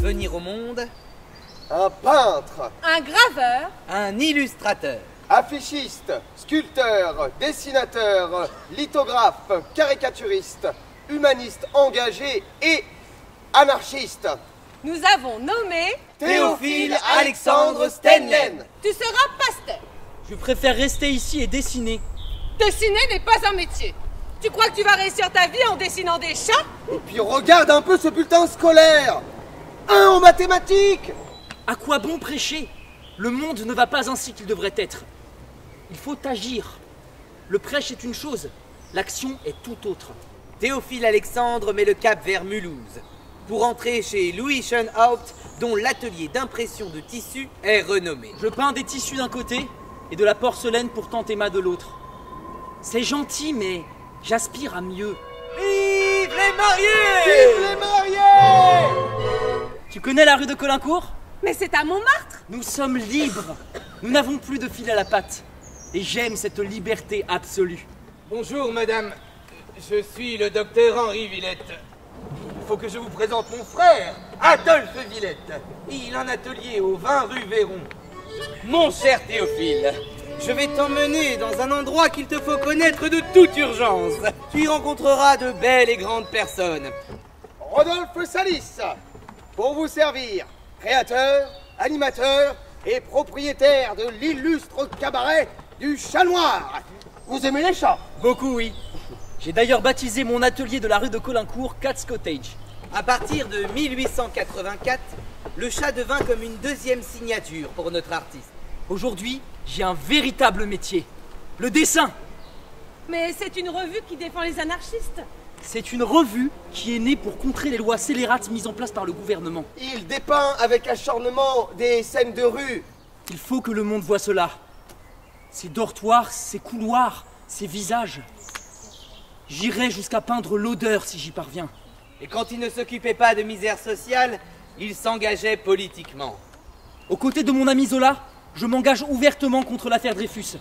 venir au monde Un peintre, Un graveur. un illustrateur. affichiste, sculpteur, dessinateur, lithographe, caricaturiste, humaniste engagé et anarchiste. Nous avons nommé... Théophile Alexandre Stenlen. Tu seras pasteur. Je préfère rester ici et dessiner. Dessiner n'est pas un métier. Tu crois que tu vas réussir ta vie en dessinant des chats? Et puis regarde un peu ce bulletin scolaire. 1 en mathématiques. À quoi bon prêcher? Le monde ne va pas ainsi qu'il devrait être. Il faut agir. Le prêche est une chose, l'action est tout autre. Théophile Alexandre met le cap vers Mulhouse pour entrer chez Louis Schoenhaupt, dont l'atelier d'impression de tissus est renommé. Je peins des tissus d'un côté et de la porcelaine pour Tantema de l'autre. C'est gentil, mais j'aspire à mieux. Vive les mariés! Vive les mariés! Tu connais la rue de Colincourt? Mais c'est à Montmartre. Nous sommes libres. Nous n'avons plus de fil à la patte. Et j'aime cette liberté absolue. Bonjour, madame. Je suis le docteur Henri Villette. Il faut que je vous présente mon frère, Adolphe Villette. Il a un atelier au 20 rue Véron. Mon cher Théophile, je vais t'emmener dans un endroit qu'il te faut connaître de toute urgence. Tu y rencontreras de belles et grandes personnes. Rodolphe Salis, pour vous servir, créateur, animateur et propriétaire de l'illustre cabaret du Chat Noir. Vous aimez les chats? Beaucoup, oui. J'ai d'ailleurs baptisé mon atelier de la rue de Colincourt Cat's Cottage. À partir de 1884, le chat devint comme une deuxième signature pour notre artiste. Aujourd'hui, j'ai un véritable métier. Le dessin. Mais c'est une revue qui défend les anarchistes. C'est une revue qui est née pour contrer les lois scélérates mises en place par le gouvernement. Il dépeint avec acharnement des scènes de rue. Il faut que le monde voie cela. Ces dortoirs, ces couloirs, ces visages. J'irai jusqu'à peindre l'odeur si j'y parviens. Et quand il ne s'occupait pas de misère sociale, il s'engageait politiquement. Aux côtés de mon ami Zola, je m'engage ouvertement contre l'affaire Dreyfus.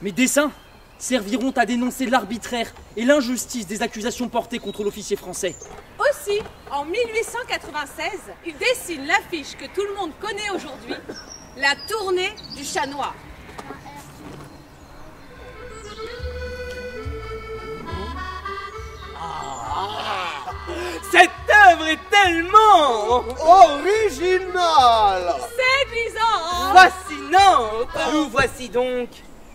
Mes dessins serviront à dénoncer l'arbitraire et l'injustice des accusations portées contre l'officier français. Aussi, en 1896, il dessine l'affiche que tout le monde connaît aujourd'hui, la tournée du Chat Noir. Cette œuvre est tellement Original! Séduisant. fascinante. Nous voici donc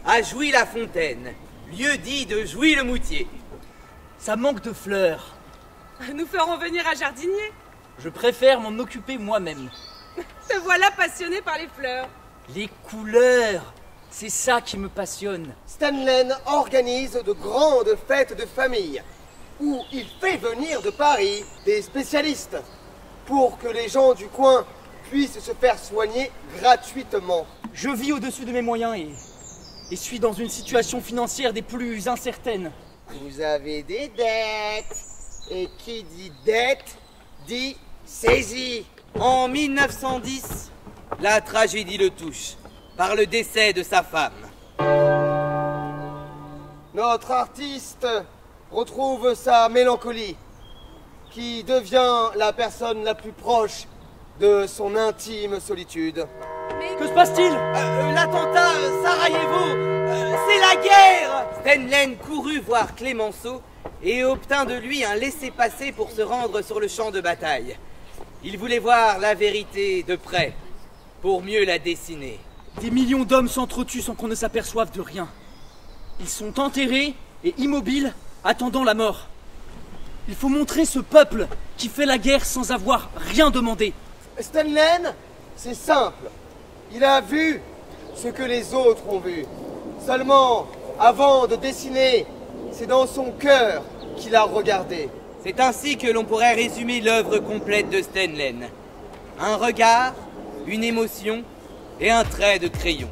à Jouy-la-Fontaine, lieu dit de Jouy-le-Moutier. Ça manque de fleurs. Nous ferons venir un jardinier. Je préfère m'en occuper moi-même. Te voilà passionné par les fleurs. Les couleurs, c'est ça qui me passionne. Stenlen organise de grandes fêtes de famille où il fait venir de Paris des spécialistes pour que les gens du coin puissent se faire soigner gratuitement. Je vis au-dessus de mes moyens et suis dans une situation financière des plus incertaines. Vous avez des dettes. Et qui dit dette, dit saisie. En 1910, la tragédie le touche par le décès de sa femme. Notre artiste retrouve sa mélancolie, qui devient la personne la plus proche de son intime solitude. Que se passe-t-il? L'attentat Sarajevo, c'est la guerre. Stenlen courut voir Clémenceau et obtint de lui un laissez-passer pour se rendre sur le champ de bataille. Il voulait voir la vérité de près, pour mieux la dessiner. Des millions d'hommes s'entretuent sans qu'on ne s'aperçoive de rien. Ils sont enterrés et immobiles, attendant la mort. Il faut montrer ce peuple qui fait la guerre sans avoir rien demandé. Stenlen, c'est simple. Il a vu ce que les autres ont vu. Seulement, avant de dessiner, c'est dans son cœur qu'il a regardé. C'est ainsi que l'on pourrait résumer l'œuvre complète de Stenlen. Un regard, une émotion et un trait de crayon.